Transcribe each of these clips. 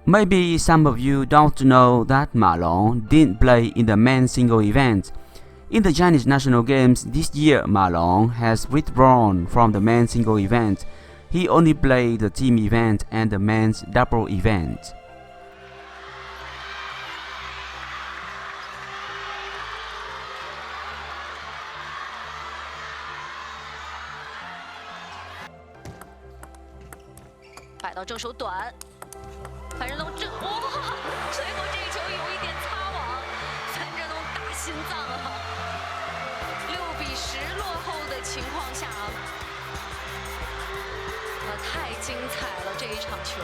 Maybe some of you don't know that Ma Long didn't play in the men's single event. In the Chinese national games this year, Ma Long has withdrawn from the men's single event. He only played the team event and the men's double event.摆到正手短，樊振东最后这球有一点擦网，樊振东大心脏啊！6比10落后的情况下，太精彩了这一场球。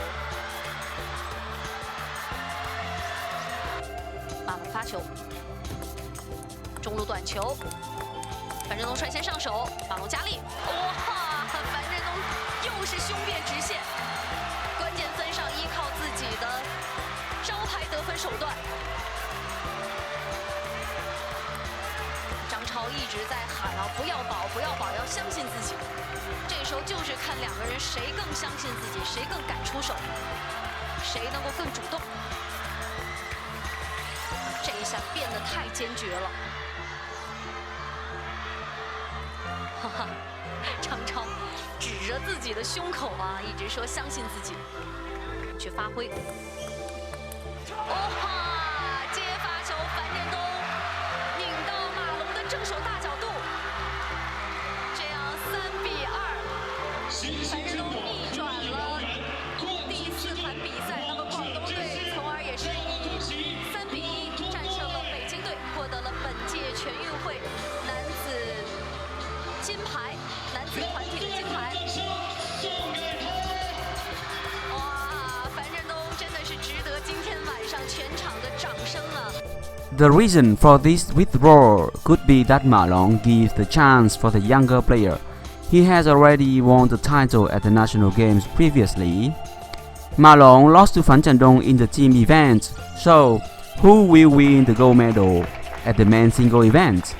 马龙发球，中路短球，樊振东率先上手，马龙加力，哇！樊振东又是胸辩直线。 关键分上依靠自己的招牌得分手段，张超一直在喊啊，不要保，不要保，要相信自己。这时候就是看两个人谁更相信自己，谁更敢出手，谁能够更主动。这一下变得太坚决了，哈哈，张超。 指着自己的胸口啊，一直说相信自己，去发挥。哇！接发球，樊振东拧到马龙的正手大角度，这样3比2，樊振东逆转了第4盘比赛。那么广东队从而也是以3比1战胜了北京队，获得了本届全运会男子金牌，男子团体的金牌。 The reason for this withdrawal could be that Ma Long gives the chance for the younger player. He has already won the title at the national games previously. Ma Long lost to Fan Zhendong in the team event, so who will win the gold medal at the men's single event?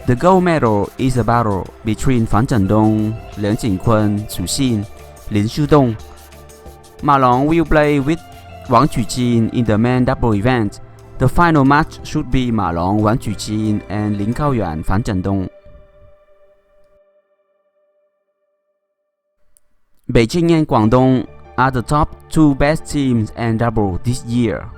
The gold medal is a battle between Fan Zhendong, Liang Jingkun, Xu Xin, Lin Shudong. Ma Long will play with Wang Qujin in the men double event. The final match should be Ma Long, Wang Qujin, and Lin Gaoyuan, Fan Zhendong. Beijing and Guangdong are the top 2 best teams and double this year.